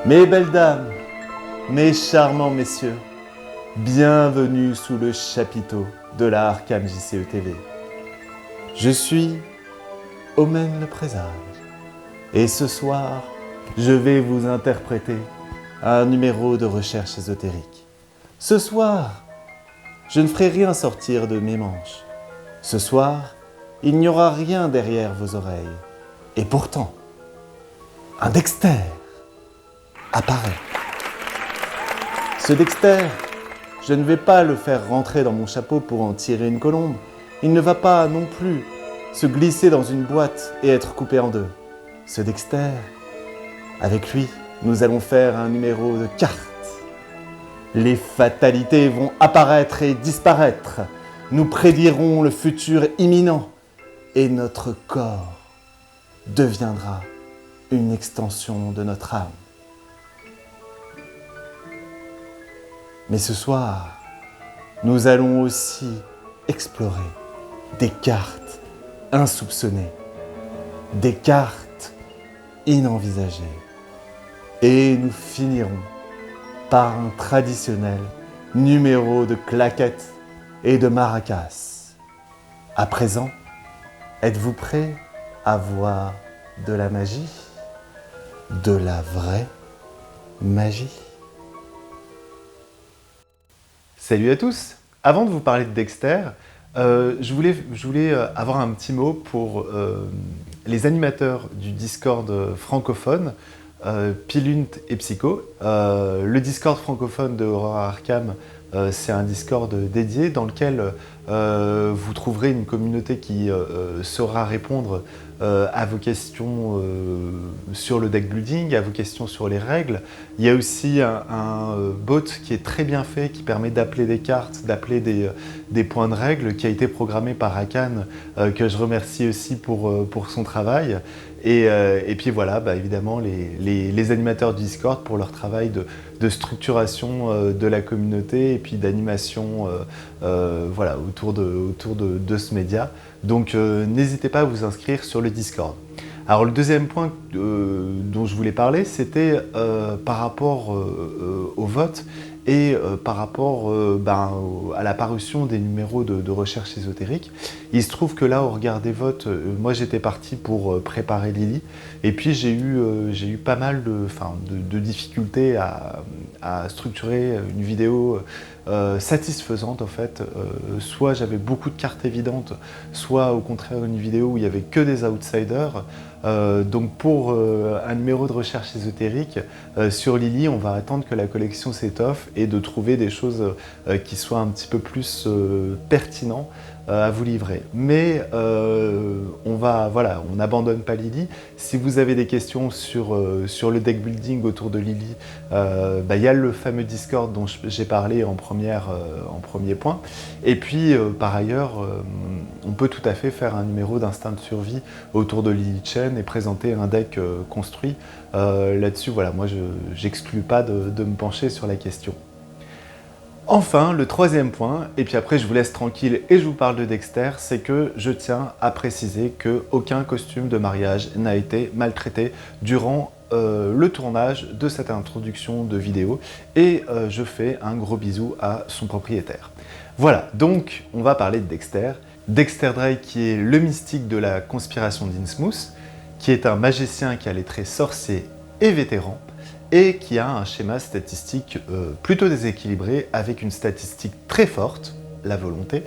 Mes belles dames, mes charmants messieurs, bienvenue sous le chapiteau de la Arkham JCE TV. Je suis Omen le Présage et ce soir, je vais vous interpréter un numéro de recherche ésotérique. Ce soir, je ne ferai rien sortir de mes manches. Ce soir, il n'y aura rien derrière vos oreilles. Et pourtant, un Dexter apparaît. Ce Dexter, je ne vais pas le faire rentrer dans mon chapeau pour en tirer une colombe. Il ne va pas non plus se glisser dans une boîte et être coupé en deux. Ce Dexter, avec lui, nous allons faire un numéro de cartes. Les fatalités vont apparaître et disparaître. Nous prédirons le futur imminent et notre corps deviendra une extension de notre âme. Mais ce soir, nous allons aussi explorer des cartes insoupçonnées, des cartes inenvisagées. Et nous finirons par un traditionnel numéro de claquettes et de maracas. À présent, êtes-vous prêts à voir de la magie? De la vraie magie? Salut à tous! Avant de vous parler de Dexter, je voulais avoir un petit mot pour les animateurs du Discord francophone, Pilunt et Psycho. Le Discord francophone de Horror Arkham, c'est un Discord dédié dans lequel vous trouverez une communauté qui saura répondre à vos questions sur le deck building, à vos questions sur les règles. Il y a aussi un bot qui est très bien fait, qui permet d'appeler des cartes, d'appeler des points de règles, qui a été programmé par Akan, que je remercie aussi pour son travail. Et puis voilà, évidemment, les animateurs du Discord pour leur travail de structuration de la communauté et puis d'animation voilà, autour de ce média. Donc n'hésitez pas à vous inscrire sur le Discord. Alors le deuxième point dont je voulais parler, c'était par rapport au vote et par rapport à la parution des numéros de recherche ésotérique. Il se trouve que là, au regard des votes, moi j'étais parti pour préparer Lily, et puis j'ai eu pas mal de difficultés à structurer une vidéo satisfaisante en fait. Soit j'avais beaucoup de cartes évidentes, soit au contraire une vidéo où il n'y avait que des outsiders. Donc pour un numéro de recherche ésotérique sur Lily, on va attendre que la collection s'étoffe et de trouver des choses qui soient un petit peu plus pertinentes à vous livrer. Mais on n'abandonne pas Lily. Si vous avez des questions sur le deck building autour de Lily, y a le fameux Discord dont j'ai parlé en premier point. Et puis par ailleurs, on peut tout à fait faire un numéro d'instinct de survie autour de Lily Chen et présenter un deck construit. Là-dessus, voilà, moi j'exclus pas de me pencher sur la question. Enfin, le troisième point, et puis après je vous laisse tranquille et je vous parle de Dexter, c'est que je tiens à préciser qu'aucun costume de mariage n'a été maltraité durant le tournage de cette introduction de vidéo, et je fais un gros bisou à son propriétaire. Voilà, donc on va parler de Dexter. Dexter Drake, qui est le mystique de la conspiration d'Innsmouth, qui est un magicien qui a les traits sorciers et vétéran, et qui a un schéma statistique plutôt déséquilibré, avec une statistique très forte, la volonté,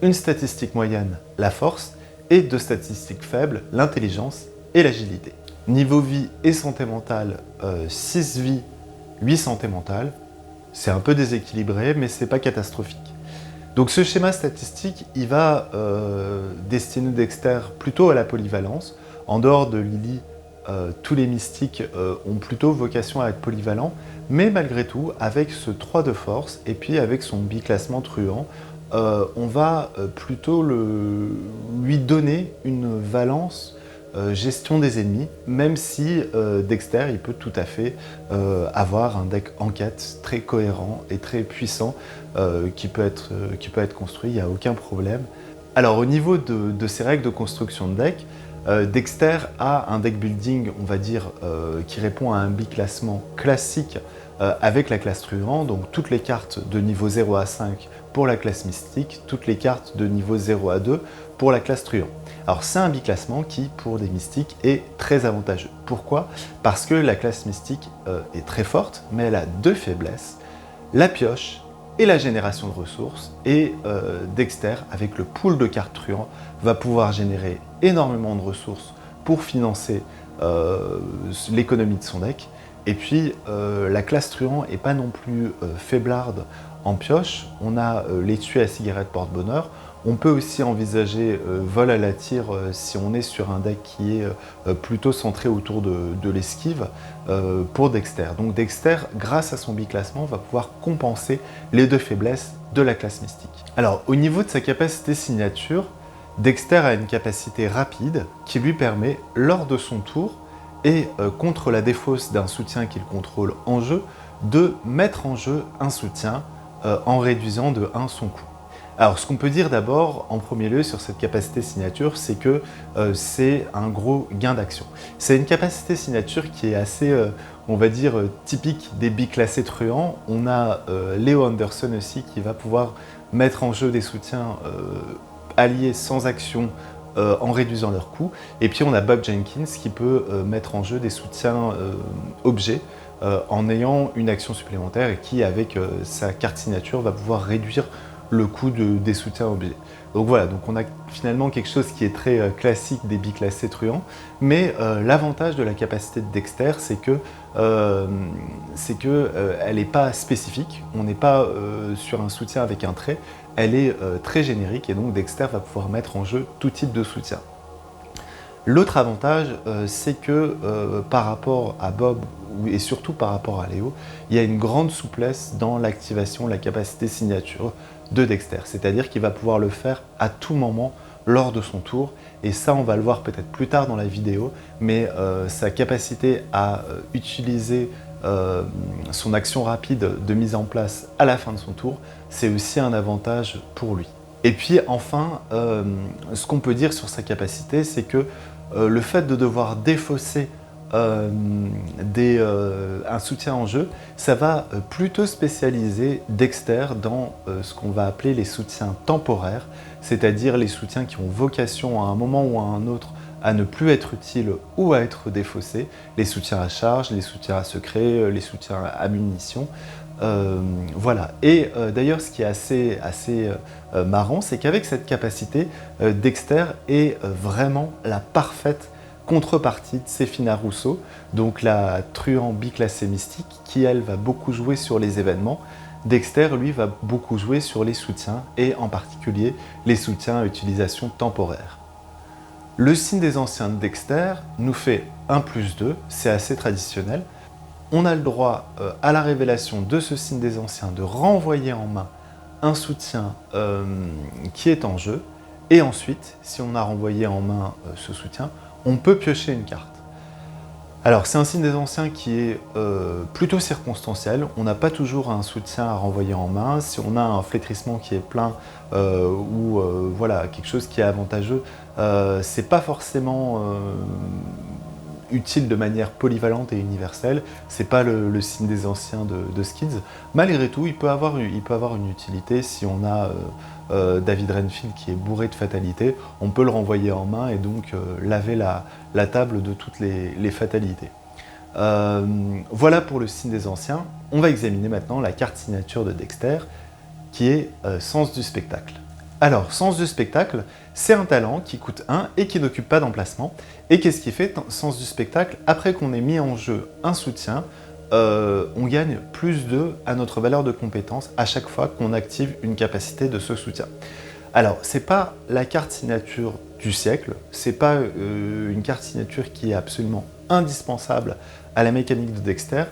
une statistique moyenne, la force, et deux statistiques faibles, l'intelligence et l'agilité. Niveau vie et santé mentale, 6 vies, 8 santé mentale, c'est un peu déséquilibré, mais c'est pas catastrophique. Donc ce schéma statistique, il va destiner Dexter plutôt à la polyvalence. En dehors de Lily, tous les mystiques ont plutôt vocation à être polyvalents, mais malgré tout, avec ce 3 de force, et puis avec son biclassement truand, on va plutôt lui donner une valence gestion des ennemis, même si Dexter, il peut tout à fait avoir un deck enquête très cohérent et très puissant qui peut être construit, il n'y a aucun problème. Alors au niveau de ces règles de construction de deck, Dexter a un deck building, on va dire, qui répond à un biclassement classique avec la classe truand, donc toutes les cartes de niveau 0 à 5 pour la classe mystique, toutes les cartes de niveau 0 à 2 pour la classe truand. Alors c'est un biclassement qui, pour des mystiques, est très avantageux. Pourquoi? Parce que la classe mystique est très forte, mais elle a deux faiblesses, la pioche et la génération de ressources, et Dexter, avec le pool de cartes truand, va pouvoir générer énormément de ressources pour financer l'économie de son deck. Et puis, la classe truand n'est pas non plus faiblarde en pioche. On a l'étui à cigarette porte-bonheur. On peut aussi envisager vol à la tire si on est sur un deck qui est plutôt centré autour de l'esquive pour Dexter. Donc Dexter, grâce à son biclassement, va pouvoir compenser les deux faiblesses de la classe mystique. Alors, au niveau de sa capacité signature, Dexter a une capacité rapide qui lui permet, lors de son tour, et contre la défausse d'un soutien qu'il contrôle en jeu, de mettre en jeu un soutien en réduisant de 1 son coût. Alors ce qu'on peut dire d'abord, en premier lieu, sur cette capacité signature, c'est que c'est un gros gain d'action. C'est une capacité signature qui est assez, on va dire, typique des biclassés truands. On a Leo Anderson aussi qui va pouvoir mettre en jeu des soutiens alliés sans action en réduisant leurs coûts. Et puis on a Bob Jenkins qui peut mettre en jeu des soutiens objets en ayant une action supplémentaire et qui, avec sa carte signature, va pouvoir réduire le coût des soutiens objets. Donc voilà, donc on a finalement quelque chose qui est très classique des biclassés truands, mais l'avantage de la capacité de Dexter, c'est que elle n'est pas spécifique, on n'est pas sur un soutien avec un trait, elle est très générique et donc Dexter va pouvoir mettre en jeu tout type de soutien. L'autre avantage, c'est que par rapport à Bob et surtout par rapport à Léo, il y a une grande souplesse dans l'activation, la capacité signature de Dexter. C'est-à-dire qu'il va pouvoir le faire à tout moment lors de son tour. Et ça, on va le voir peut-être plus tard dans la vidéo, mais sa capacité à utiliser son action rapide de mise en place à la fin de son tour, c'est aussi un avantage pour lui. Et puis enfin, ce qu'on peut dire sur sa capacité, c'est que le fait de devoir défausser un soutien en jeu, ça va plutôt spécialiser Dexter dans ce qu'on va appeler les soutiens temporaires, c'est-à-dire les soutiens qui ont vocation à un moment ou à un autre à ne plus être utiles ou à être défaussés, les soutiens à charge, les soutiens à secret, les soutiens à munitions. Voilà. Et d'ailleurs, ce qui est assez marrant, c'est qu'avec cette capacité, Dexter est vraiment la parfaite contrepartie de Séphina Rousseau, donc la truand biclassée mystique, qui elle va beaucoup jouer sur les événements. Dexter, lui, va beaucoup jouer sur les soutiens, et en particulier les soutiens à utilisation temporaire. Le signe des anciens de Dexter nous fait 1+2, c'est assez traditionnel. On a le droit, à la révélation de ce signe des anciens, de renvoyer en main un soutien qui est en jeu, et ensuite, si on a renvoyé en main ce soutien, on peut piocher une carte. Alors c'est un signe des anciens qui est plutôt circonstanciel, on n'a pas toujours un soutien à renvoyer en main. Si on a un flétrissement qui est plein ou voilà, quelque chose qui est avantageux, c'est pas forcément utile de manière polyvalente et universelle, c'est pas le signe des anciens de Skids. Malgré tout, il peut avoir une utilité si on a David Renfield qui est bourré de fatalité, on peut le renvoyer en main et donc laver la table de toutes les fatalités. Voilà pour le signe des anciens. On va examiner maintenant la carte signature de Dexter, qui est Sens du spectacle. Alors, Sens du spectacle, c'est un talent qui coûte 1 et qui n'occupe pas d'emplacement. Et qu'est-ce qui fait Sens du spectacle? Après qu'on ait mis en jeu un soutien, on gagne +2 à notre valeur de compétence à chaque fois qu'on active une capacité de ce soutien. Alors, c'est pas la carte signature du siècle, c'est pas une carte signature qui est absolument indispensable à la mécanique de Dexter,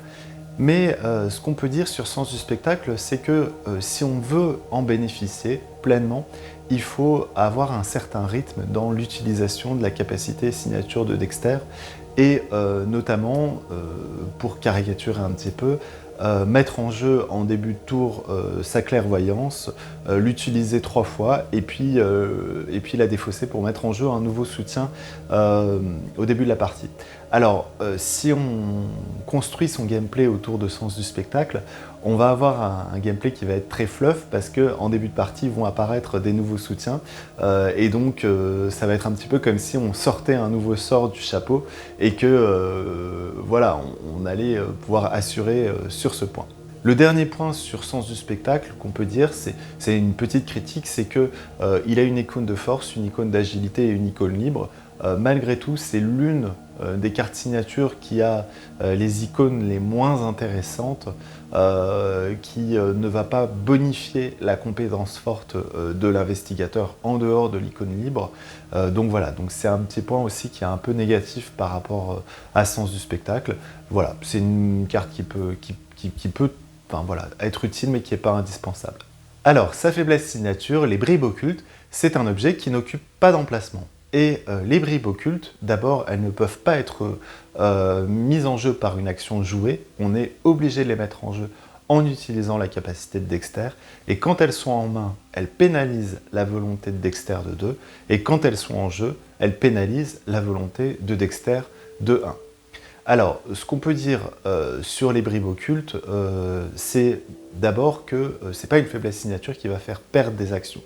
mais ce qu'on peut dire sur Sens du spectacle, c'est que si on veut en bénéficier pleinement, il faut avoir un certain rythme dans l'utilisation de la capacité signature de Dexter, et notamment, pour caricaturer un petit peu, mettre en jeu en début de tour sa clairvoyance, l'utiliser 3 fois et puis la défausser pour mettre en jeu un nouveau soutien au début de la partie. Alors, si on construit son gameplay autour de Sens du spectacle, on va avoir un gameplay qui va être très fluff parce qu'en début de partie vont apparaître des nouveaux soutiens et donc ça va être un petit peu comme si on sortait un nouveau sort du chapeau et que voilà, on allait pouvoir assurer sur ce point. Le dernier point sur Sens du spectacle qu'on peut dire, c'est une petite critique, c'est qu'il a une icône de force, une icône d'agilité et une icône libre. Malgré tout, c'est l'une des cartes signatures qui a les icônes les moins intéressantes, qui ne va pas bonifier la compétence forte de l'investigateur en dehors de l'icône libre. Donc voilà, donc c'est un petit point aussi qui est un peu négatif par rapport à Sens du spectacle. Voilà, c'est une carte qui peut enfin, voilà, être utile mais qui n'est pas indispensable. Alors, sa faiblesse signature, les bribes occultes, c'est un objet qui n'occupe pas d'emplacement. Et les bribes occultes, d'abord, elles ne peuvent pas être mises en jeu par une action jouée. On est obligé de les mettre en jeu en utilisant la capacité de Dexter. Et quand elles sont en main, elles pénalisent la volonté de Dexter de 2. Et quand elles sont en jeu, elles pénalisent la volonté de Dexter de 1. Alors, ce qu'on peut dire sur les bribes occultes, c'est d'abord que ce n'est pas une faiblesse signature qui va faire perdre des actions.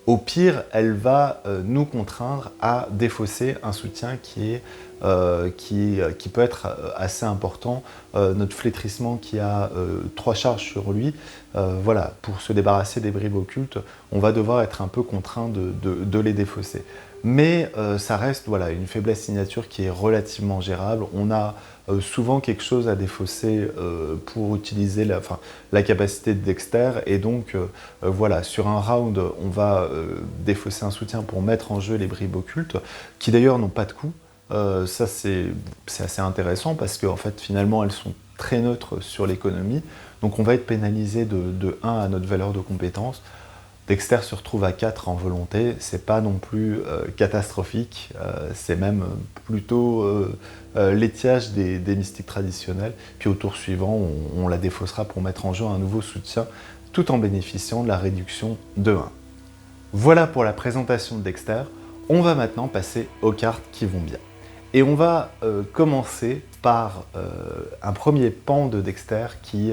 Au pire, elle va nous contraindre à défausser un soutien qui peut être assez important. Notre flétrissement qui a 3 charges sur lui, voilà, pour se débarrasser des bribes occultes, on va devoir être un peu contraint de les défausser. Mais ça reste voilà, une faiblesse signature qui est relativement gérable. On a souvent quelque chose à défausser pour utiliser la capacité de Dexter. Et donc, voilà, sur un round, on va défausser un soutien pour mettre en jeu les bribes occultes, qui d'ailleurs n'ont pas de coût. Ça, c'est assez intéressant parce qu'en fait, finalement, elles sont très neutres sur l'économie. Donc, on va être pénalisé de 1 à notre valeur de compétence. Dexter se retrouve à 4 en volonté, c'est pas non plus catastrophique, c'est même plutôt l'étiage des mystiques traditionnels. Puis au tour suivant, on la défaussera pour mettre en jeu un nouveau soutien, tout en bénéficiant de la réduction de 1. Voilà pour la présentation de Dexter. On va maintenant passer aux cartes qui vont bien. Et on va commencer par un premier pan de Dexter qui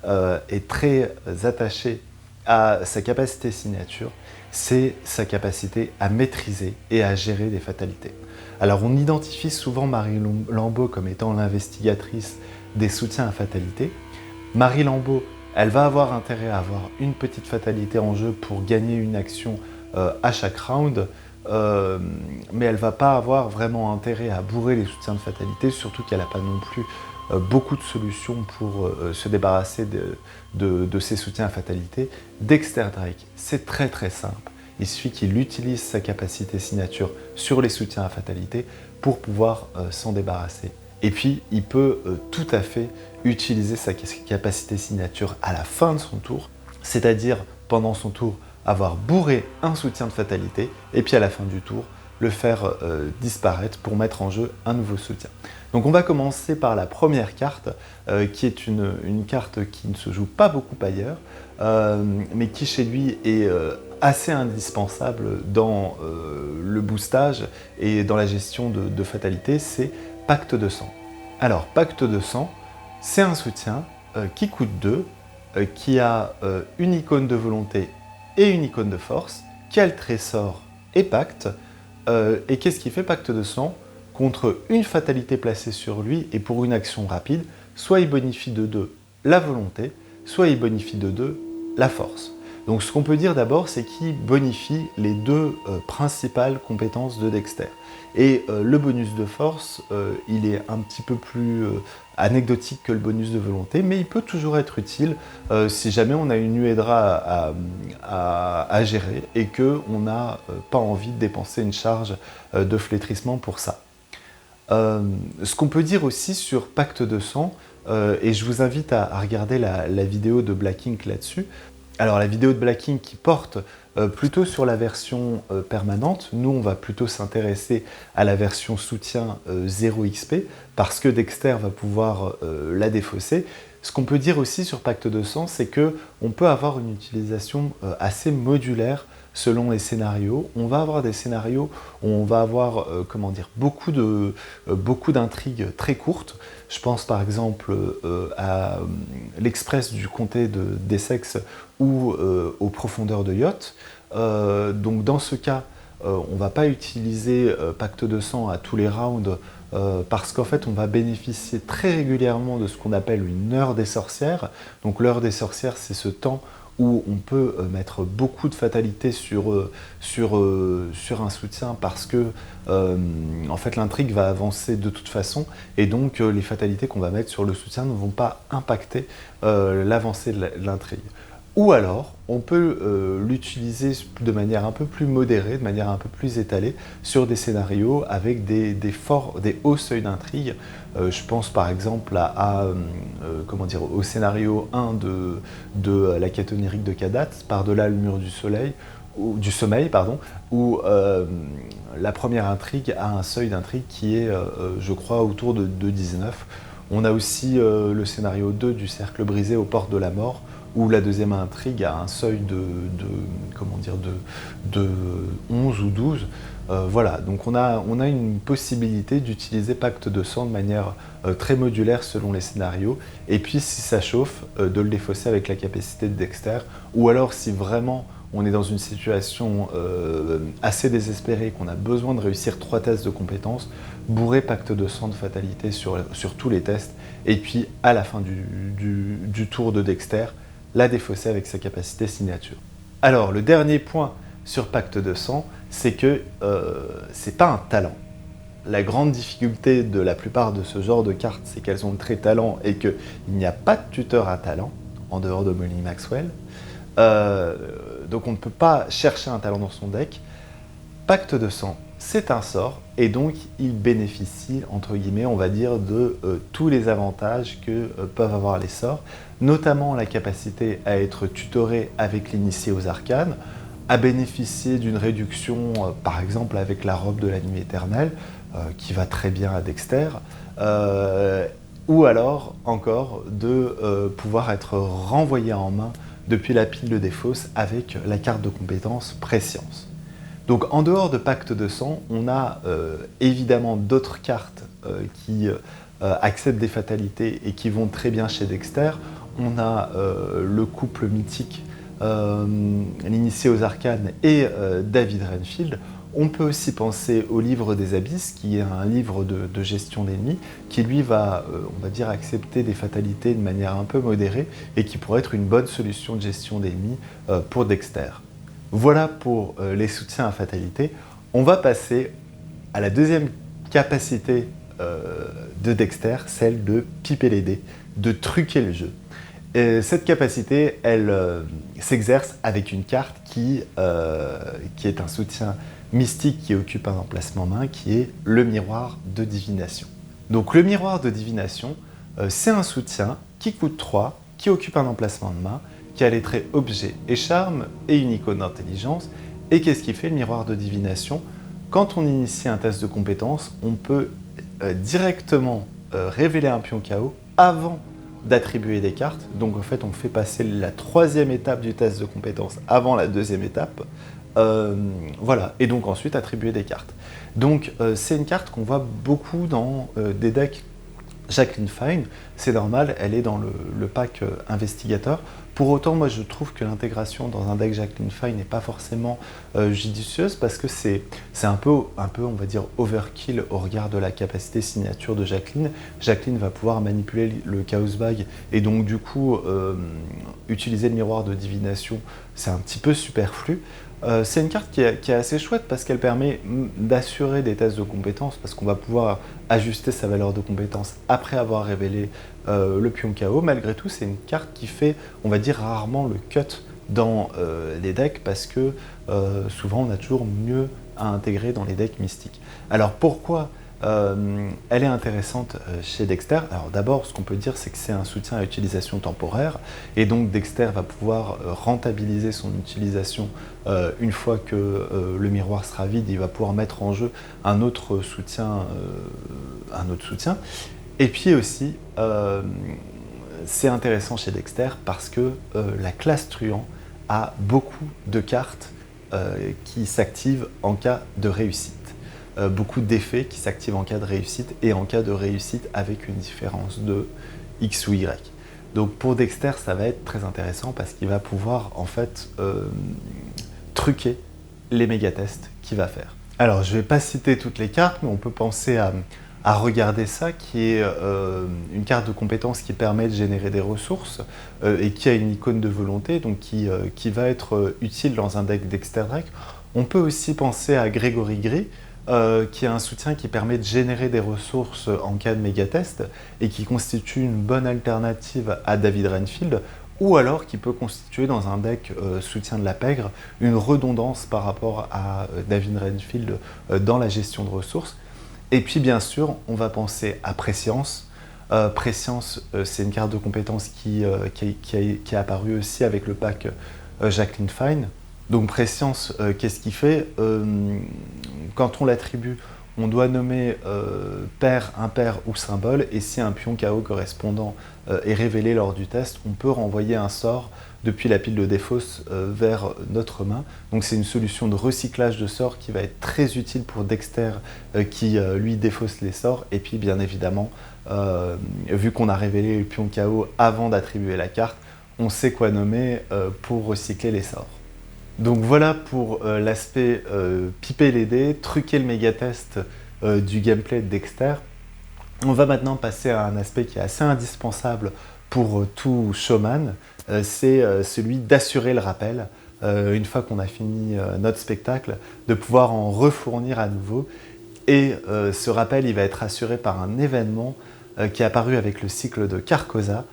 est très attaché à sa capacité signature, c'est sa capacité à maîtriser et à gérer des fatalités. Alors on identifie souvent Marie Lambeau comme étant l'investigatrice des soutiens à fatalité. Marie Lambeau, elle va avoir intérêt à avoir une petite fatalité en jeu pour gagner une action à chaque round, mais elle ne va pas avoir vraiment intérêt à bourrer les soutiens de fatalité, surtout qu'elle n'a pas non plus beaucoup de solutions pour se débarrasser de ces soutiens à fatalité. Dexter Drake, c'est très très simple. Il suffit qu'il utilise sa capacité signature sur les soutiens à fatalité pour pouvoir s'en débarrasser. Et puis, il peut tout à fait utiliser sa capacité signature à la fin de son tour, c'est-à-dire pendant son tour, avoir bourré un soutien de fatalité, et puis à la fin du tour, le faire disparaître pour mettre en jeu un nouveau soutien. Donc on va commencer par la première carte, qui est une carte qui ne se joue pas beaucoup ailleurs, mais qui chez lui est assez indispensable dans le boostage et dans la gestion de fatalité, c'est Pacte de sang. Alors Pacte de sang, c'est un soutien qui coûte 2, qui a une icône de volonté et une icône de force, qui a le trésor et pacte. Et qu'est-ce qui fait Pacte de sang? Contre une fatalité placée sur lui et pour une action rapide, soit il bonifie de 2 la volonté, soit il bonifie de 2 la force. Donc ce qu'on peut dire d'abord, c'est qu'il bonifie les 2 principales compétences de Dexter. Et le bonus de force, il est un petit peu plus anecdotique que le bonus de volonté, mais il peut toujours être utile si jamais on a une Uedra à gérer et qu'on n'a pas envie de dépenser une charge de flétrissement pour ça. Ce qu'on peut dire aussi sur Pacte de sang, et je vous invite à regarder la vidéo de Black Ink là-dessus. Alors la vidéo de Black Ink qui porte plutôt sur la version permanente, nous on va plutôt s'intéresser à la version soutien 0 XP, parce que Dexter va pouvoir la défausser. Ce qu'on peut dire aussi sur Pacte de Sang, c'est qu'on peut avoir une utilisation assez modulaire selon les scénarios. On va avoir des scénarios où on va avoir beaucoup d'intrigues très courtes. Je pense par exemple à l'Express du comté d'Essex ou aux profondeurs de yacht. Donc dans ce cas, on ne va pas utiliser Pacte de Sang à tous les rounds parce qu'en fait on va bénéficier très régulièrement de ce qu'on appelle une heure des sorcières. Donc l'heure des sorcières, c'est ce temps où on peut mettre beaucoup de fatalité sur un soutien parce que en fait l'intrigue va avancer de toute façon et donc les fatalités qu'on va mettre sur le soutien ne vont pas impacter l'avancée de l'intrigue. Ou alors, on peut l'utiliser de manière un peu plus modérée, de manière un peu plus étalée, sur des scénarios avec des hauts seuils d'intrigue. Je pense par exemple au scénario 1 de la quête onirique de Kadat, Par-delà le mur du sommeil, où la première intrigue a un seuil d'intrigue qui est, je crois, autour de 19. On a aussi le scénario 2 du cercle brisé aux portes de la mort, où la deuxième intrigue a un seuil de 11 ou 12. Voilà, donc on a une possibilité d'utiliser Pacte de Sang de manière très modulaire selon les scénarios, et puis si ça chauffe, de le défausser avec la capacité de Dexter, ou alors si vraiment on est dans une situation assez désespérée, qu'on a besoin de réussir 3 tests de compétences, bourrer Pacte de Sang de fatalité sur tous les tests, et puis à la fin du tour de Dexter, la défausser avec sa capacité signature. Alors, le dernier point sur Pacte de Sang, c'est que c'est pas un talent. La grande difficulté de la plupart de ce genre de cartes, c'est qu'elles ont le trait talent et qu'il n'y a pas de tuteur à talent, en dehors de Molly Maxwell. Donc on ne peut pas chercher un talent dans son deck. Pacte de Sang, c'est un sort, et donc il bénéficie, entre guillemets, on va dire, de tous les avantages que peuvent avoir les sorts, notamment la capacité à être tutoré avec l'initié aux arcanes, à bénéficier d'une réduction, par exemple avec la robe de la nuit éternelle, qui va très bien à Dexter, ou alors encore de pouvoir être renvoyé en main depuis la pile de défausse avec la carte de compétence Prescience. Donc en dehors de Pacte de Sang, on a évidemment d'autres cartes qui acceptent des fatalités et qui vont très bien chez Dexter. On a le couple mythique, l'initié aux arcanes et David Renfield. On peut aussi penser au livre des abysses, qui est un livre de gestion d'ennemis, qui lui va, on va dire, accepter des fatalités de manière un peu modérée et qui pourrait être une bonne solution de gestion d'ennemis pour Dexter. Voilà pour les soutiens à fatalité. On va passer à la deuxième capacité de Dexter, celle de piper les dés, de truquer le jeu. Et cette capacité, elle s'exerce avec une carte qui est un soutien mystique qui occupe un emplacement main, qui est le miroir de divination. Donc le miroir de divination, c'est un soutien qui coûte 3, qui occupe un emplacement de main, qui a les traits objet et charme et une icône d'intelligence. Et qu'est-ce qui fait le miroir de divination? Quand on initie un test de compétence, on peut directement révéler un pion KO avant d'attribuer des cartes. Donc en fait, on fait passer la 3e étape du test de compétence avant la 2e étape. Voilà, et donc ensuite attribuer des cartes. Donc c'est une carte qu'on voit beaucoup dans des decks Jacqueline Fine, c'est normal, elle est dans le pack investigateur. Pour autant, moi je trouve que l'intégration dans un deck Jacqueline Fine n'est pas forcément judicieuse parce que c'est un peu, on va dire, overkill au regard de la capacité signature de Jacqueline. Jacqueline va pouvoir manipuler le Chaos Bag et donc du coup utiliser le miroir de divination, c'est un petit peu superflu. C'est une carte qui est assez chouette parce qu'elle permet d'assurer des tests de compétences parce qu'on va pouvoir ajuster sa valeur de compétence après avoir révélé le pion KO. Malgré tout, c'est une carte qui fait, on va dire, rarement le cut dans les decks parce que souvent on a toujours mieux à intégrer dans les decks mystiques. Alors pourquoi elle est intéressante chez Dexter? Alors d'abord, ce qu'on peut dire, c'est que c'est un soutien à utilisation temporaire, et donc Dexter va pouvoir rentabiliser son utilisation une fois que le miroir sera vide, il va pouvoir mettre en jeu un autre soutien. Et puis aussi, c'est intéressant chez Dexter parce que la classe truand a beaucoup de cartes qui s'activent en cas de réussite. Beaucoup d'effets qui s'activent en cas de réussite et en cas de réussite avec une différence de X ou Y. Donc pour Dexter, ça va être très intéressant parce qu'il va pouvoir en fait truquer les méga-tests qu'il va faire. Alors je ne vais pas citer toutes les cartes, mais on peut penser à regarder ça, qui est une carte de compétence qui permet de générer des ressources et qui a une icône de volonté, donc qui va être utile dans un deck Dexter Drake. On peut aussi penser à Gregory Gris, qui a un soutien qui permet de générer des ressources en cas de méga-test et qui constitue une bonne alternative à David Renfield, ou alors qui peut constituer dans un deck soutien de la pègre une redondance par rapport à David Renfield dans la gestion de ressources. Et puis bien sûr, on va penser à Prescience. Prescience, c'est une carte de compétence qui est apparue aussi avec le pack Jacqueline Fine. Donc Prescience, qu'est-ce qu'il fait? Quand on l'attribue, on doit nommer pair, impair ou symbole, et si un pion KO correspondant est révélé lors du test, on peut renvoyer un sort depuis la pile de défausse vers notre main. Donc c'est une solution de recyclage de sorts qui va être très utile pour Dexter qui lui défausse les sorts, et puis bien évidemment, vu qu'on a révélé le pion KO avant d'attribuer la carte, on sait quoi nommer pour recycler les sorts. Donc voilà pour l'aspect piper les dés, truquer le méga-test du gameplay de Dexter. On va maintenant passer à un aspect qui est assez indispensable pour tout showman, c'est celui d'assurer le rappel, une fois qu'on a fini notre spectacle, de pouvoir en refournir à nouveau. Et ce rappel, il va être assuré par un événement qui est apparu avec le cycle de Carcosa,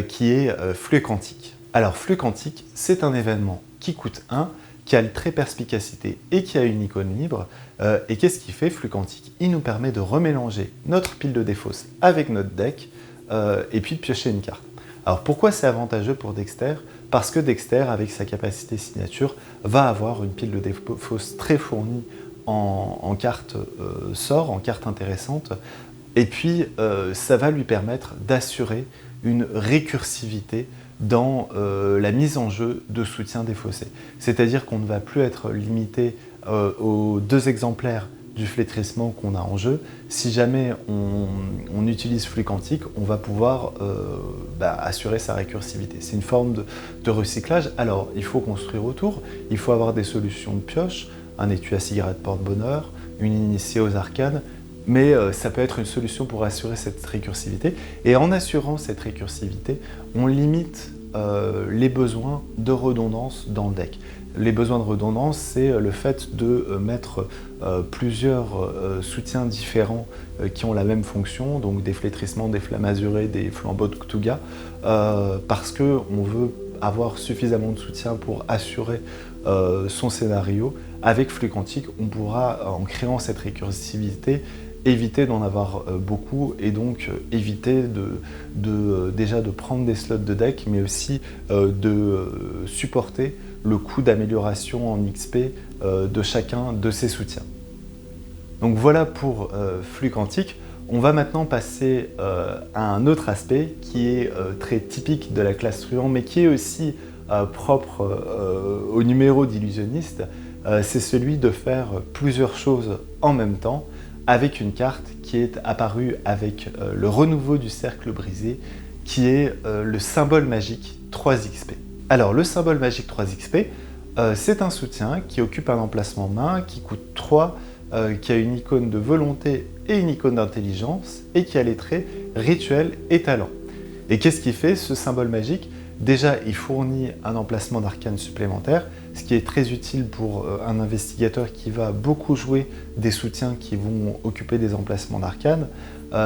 qui est Flux Quantique. Alors Flux Quantique, c'est un événement qui coûte 1, qui a le trait perspicacité et qui a une icône libre. Et qu'est-ce qu'il fait, Flux Quantique? Il nous permet de remélanger notre pile de défausse avec notre deck et puis de piocher une carte. Alors pourquoi c'est avantageux pour Dexter? Parce que Dexter, avec sa capacité signature, va avoir une pile de défausse très fournie en cartes sorts, en cartes intéressantes. Et puis ça va lui permettre d'assurer une récursivité dans la mise en jeu de soutien défaussé. C'est-à-dire qu'on ne va plus être limité aux 2 exemplaires du flétrissement qu'on a en jeu. Si jamais on utilise Flux Quantique, on va pouvoir assurer sa récursivité. C'est une forme de recyclage. Alors, il faut construire autour, il faut avoir des solutions de pioche, un étui à cigarette porte-bonheur, une initiée aux arcanes, mais ça peut être une solution pour assurer cette récursivité. Et en assurant cette récursivité, on limite les besoins de redondance dans le deck. Les besoins de redondance, c'est le fait de mettre plusieurs soutiens différents qui ont la même fonction, donc des flétrissements, des flammes azurées, des flambeaux de Cthulhu, parce qu'on veut avoir suffisamment de soutien pour assurer son scénario. Avec Flux Quantique, on pourra, en créant cette récursivité, éviter d'en avoir beaucoup et donc éviter déjà de prendre des slots de deck, mais aussi de supporter le coût d'amélioration en XP de chacun de ces soutiens. Donc voilà pour Flux Quantique. On va maintenant passer à un autre aspect qui est très typique de la classe truand, mais qui est aussi propre au numéro d'illusionniste. C'est celui de faire plusieurs choses en même temps, avec une carte qui est apparue avec le renouveau du cercle brisé, qui est le symbole magique 3XP. Alors le symbole magique 3XP, c'est un soutien qui occupe un emplacement main, qui coûte 3, qui a une icône de volonté et une icône d'intelligence, et qui a les traits rituel et talent. Et qu'est-ce qu'il fait ce symbole magique? Déjà, il fournit un emplacement d'arcane supplémentaire, ce qui est très utile pour un investigateur qui va beaucoup jouer des soutiens qui vont occuper des emplacements d'arcane,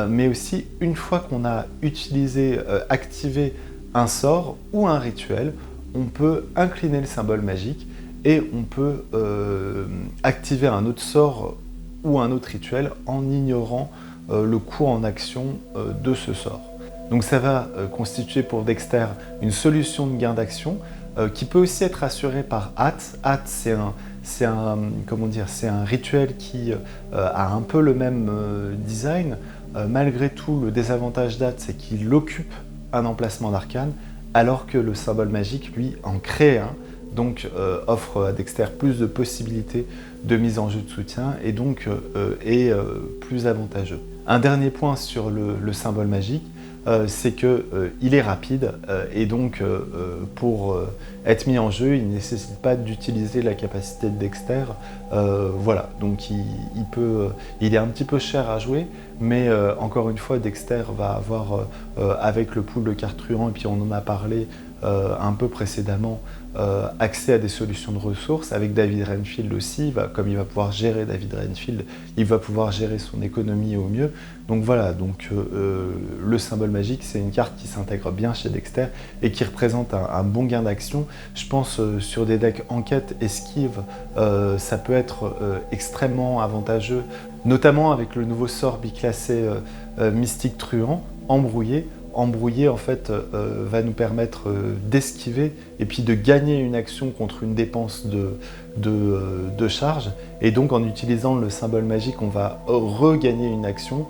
mais aussi une fois qu'on a utilisé, activé un sort ou un rituel, on peut incliner le symbole magique et on peut activer un autre sort ou un autre rituel en ignorant le coût en action de ce sort. Donc ça va constituer pour Dexter une solution de gain d'action qui peut aussi être assurée par Hâte. Hâte, c'est un rituel qui a un peu le même design. Malgré tout, le désavantage d'Hâte, c'est qu'il occupe un emplacement d'arcane, alors que le symbole magique, lui, en crée un, donc offre à Dexter plus de possibilités de mise en jeu de soutien et donc est plus avantageux. Un dernier point sur le symbole magique, c'est qu'il est rapide et donc pour être mis en jeu, il ne nécessite pas d'utiliser la capacité de Dexter. Voilà, donc il est un petit peu cher à jouer, mais encore une fois, Dexter va avoir, avec le pool de cartes truands, et puis on en a parlé un peu précédemment, accès à des solutions de ressources. Avec David Renfield aussi, comme il va pouvoir gérer David Renfield, il va pouvoir gérer son économie au mieux. Donc voilà, le symbole magique, c'est une carte qui s'intègre bien chez Dexter et qui représente un bon gain d'action. Je pense sur des decks enquête, esquive, ça peut être extrêmement avantageux, notamment avec le nouveau sort biclassé Mystique Truand, embrouillé. Embrouillé en fait va nous permettre d'esquiver et puis de gagner une action contre une dépense de charge, et donc en utilisant le symbole magique on va regagner une action.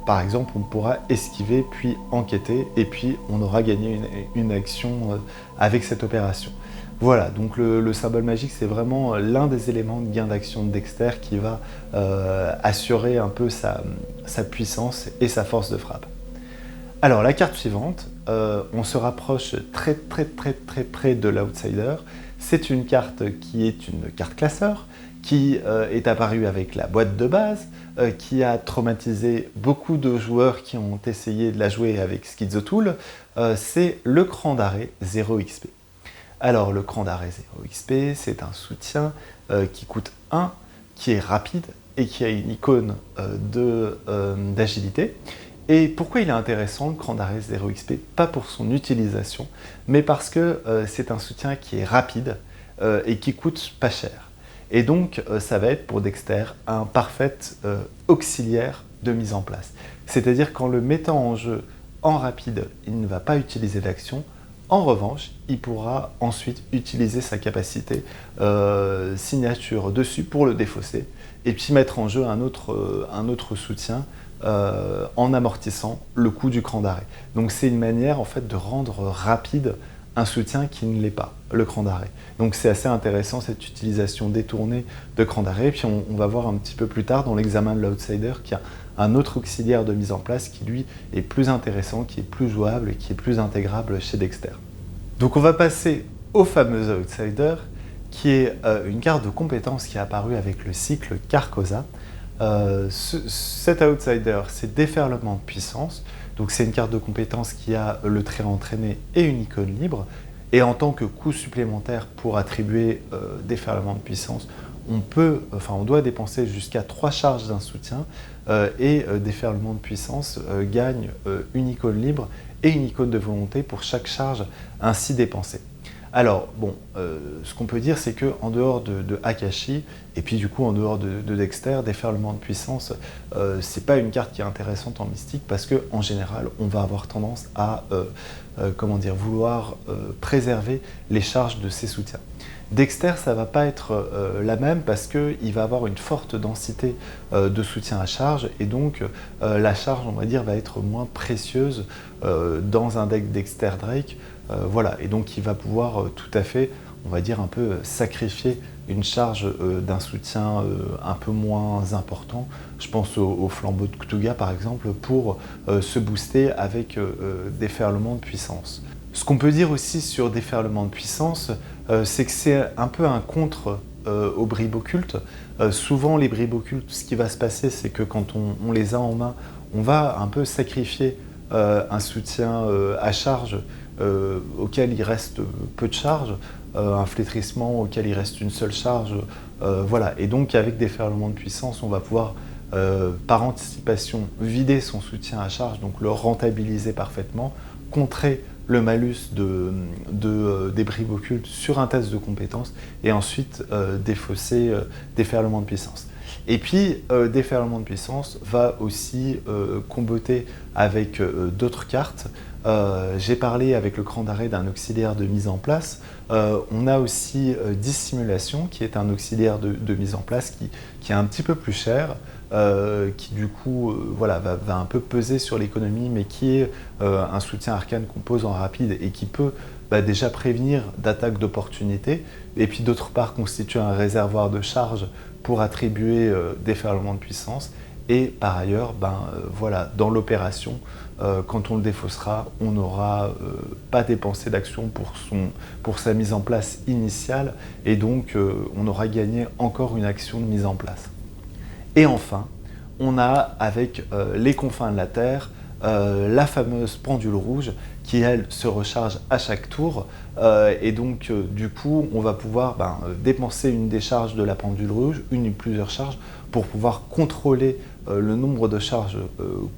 Par exemple on pourra esquiver puis enquêter et puis on aura gagné une action avec cette opération. Voilà, donc le symbole magique c'est vraiment l'un des éléments de gain d'action de Dexter qui va assurer un peu sa puissance et sa force de frappe. Alors la carte suivante, on se rapproche très près de l'outsider. C'est une carte qui est une carte classeur, qui est apparue avec la boîte de base, qui a traumatisé beaucoup de joueurs qui ont essayé de la jouer avec Schizotool. C'est le cran d'arrêt 0 XP. Alors le cran d'arrêt 0 XP, c'est un soutien qui coûte 1, qui est rapide et qui a une icône d'agilité. Et pourquoi il est intéressant, le cran d'arrêt 0 XP? Pas pour son utilisation, mais parce que c'est un soutien qui est rapide et qui coûte pas cher. Et donc, ça va être pour Dexter un parfait auxiliaire de mise en place. C'est-à-dire qu'en le mettant en jeu en rapide, il ne va pas utiliser d'action. En revanche, il pourra ensuite utiliser sa capacité signature dessus pour le défausser et puis mettre en jeu un autre soutien en amortissant le coût du cran d'arrêt. Donc c'est une manière en fait de rendre rapide un soutien qui ne l'est pas, le cran d'arrêt. Donc c'est assez intéressant cette utilisation détournée de cran d'arrêt. Puis on va voir un petit peu plus tard dans l'examen de l'outsider qu'il y a un autre auxiliaire de mise en place qui lui est plus intéressant, qui est plus jouable et qui est plus intégrable chez Dexter. Donc on va passer au fameux outsider qui est une carte de compétence qui est apparue avec le cycle Carcosa. Cet outsider, c'est déferlement de puissance. Donc c'est une carte de compétence qui a le trait entraîné et une icône libre. Et en tant que coût supplémentaire pour attribuer déferlement de puissance, on doit dépenser jusqu'à 3 charges d'un soutien et déferlement de puissance gagne une icône libre et une icône de volonté pour chaque charge ainsi dépensée. Alors, bon, ce qu'on peut dire, c'est qu'en dehors de Akashi, et puis du coup en dehors de Dexter, déferlement de puissance, c'est pas une carte qui est intéressante en mystique parce qu'en général, on va avoir tendance à vouloir préserver les charges de ses soutiens. Dexter, ça va pas être la même parce qu'il va avoir une forte densité de soutien à charge et donc la charge, on va dire, va être moins précieuse dans un deck Dexter Drake. Voilà, et donc il va pouvoir tout à fait, on va dire, un peu sacrifier une charge d'un soutien un peu moins important. Je pense au flambeau de Cthulhu par exemple, pour se booster avec déferlement de puissance. Ce qu'on peut dire aussi sur déferlement de puissance, c'est que c'est un peu un contre aux bribes occultes. Souvent les bribes occultes, ce qui va se passer, c'est que quand on les a en main, on va un peu sacrifier un soutien à charge auquel il reste peu de charge, un flétrissement auquel il reste une seule charge, voilà. Et donc avec déferlement de puissance, on va pouvoir par anticipation vider son soutien à charge, donc le rentabiliser parfaitement, contrer le malus des bribes occultes sur un test de compétence et ensuite défausser déferlement de puissance. Et puis, déferlement de puissance va aussi comboter avec d'autres cartes. J'ai parlé avec le cran d'arrêt d'un auxiliaire de mise en place. On a aussi Dissimulation, qui est un auxiliaire de mise en place qui est un petit peu plus cher, qui du coup voilà, va un peu peser sur l'économie, mais qui est un soutien arcane composant rapide et qui peut déjà prévenir d'attaques d'opportunités, et puis d'autre part constituer un réservoir de charge pour attribuer déferlement de puissance. Et par ailleurs, voilà, dans l'opération, quand on le défaussera, on n'aura pas dépensé d'action pour sa mise en place initiale, et donc on aura gagné encore une action de mise en place. Et enfin, on a avec les confins de la Terre, la fameuse pendule rouge qui, elle, se recharge à chaque tour. Et donc, du coup, on va pouvoir dépenser une des charges de la pendule rouge, une ou plusieurs charges, pour pouvoir contrôler le nombre de charges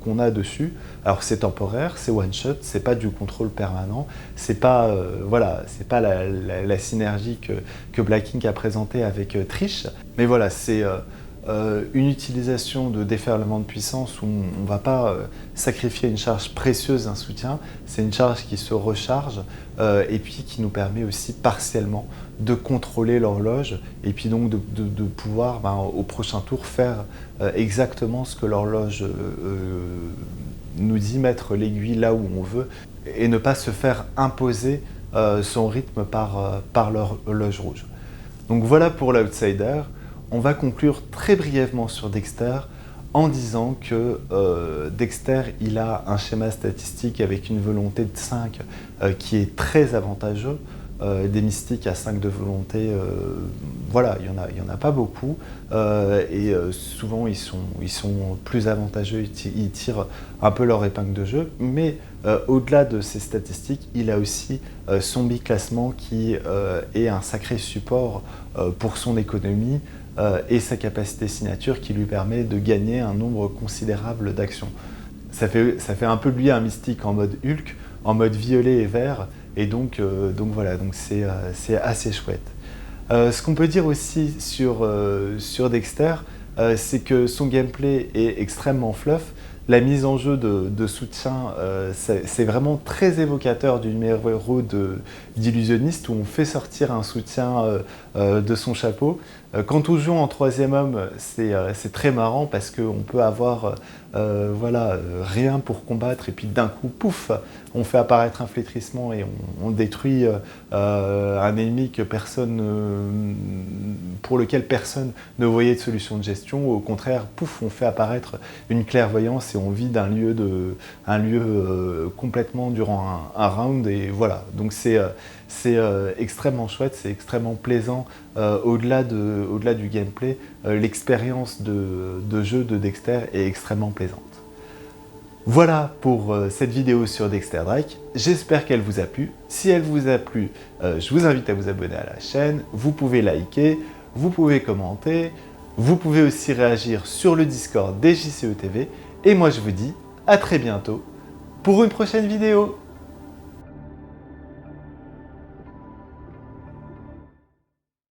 qu'on a dessus. Alors, c'est temporaire, c'est one shot, c'est pas du contrôle permanent, c'est pas, voilà, c'est pas la synergie que Black Ink a présentée avec Trish. Mais voilà, c'est une utilisation de déferlement de puissance où on ne va pas sacrifier une charge précieuse d'un soutien, c'est une charge qui se recharge et puis qui nous permet aussi partiellement de contrôler l'horloge et puis donc de pouvoir au prochain tour faire exactement ce que l'horloge nous dit, mettre l'aiguille là où on veut et ne pas se faire imposer son rythme par l'horloge rouge. Donc voilà pour l'outsider. On va conclure très brièvement sur Dexter en disant que Dexter, il a un schéma statistique avec une volonté de 5 qui est très avantageux. Des mystiques à 5 de volonté, voilà, il y en a pas beaucoup. Et souvent, ils sont plus avantageux, ils tirent un peu leur épingle de jeu. Mais au-delà de ces statistiques, il a aussi son biclassement qui est un sacré support pour son économie. Et sa capacité signature qui lui permet de gagner un nombre considérable d'actions. Ça fait un peu de lui un mystique en mode Hulk, en mode violet et vert, et donc voilà, donc c'est assez chouette. Ce qu'on peut dire aussi sur Dexter, c'est que son gameplay est extrêmement fluff. La mise en jeu de soutien, c'est vraiment très évocateur du numéro d'illusionniste où on fait sortir un soutien de son chapeau. Quand on joue en troisième homme, c'est très marrant parce qu'on peut avoir voilà, rien pour combattre et puis d'un coup, pouf, on fait apparaître un flétrissement et on détruit un ennemi pour lequel personne ne voyait de solution de gestion. Au contraire, pouf, on fait apparaître une clairvoyance et on vide un lieu complètement durant un round. Et voilà, donc c'est extrêmement chouette, c'est extrêmement plaisant. Au-delà du gameplay, l'expérience de jeu de Dexter est extrêmement plaisante. Voilà pour cette vidéo sur Dexter Drake, j'espère qu'elle vous a plu. Si elle vous a plu, je vous invite à vous abonner à la chaîne, vous pouvez liker, vous pouvez commenter, vous pouvez aussi réagir sur le Discord des JCE TV, et moi je vous dis à très bientôt pour une prochaine vidéo.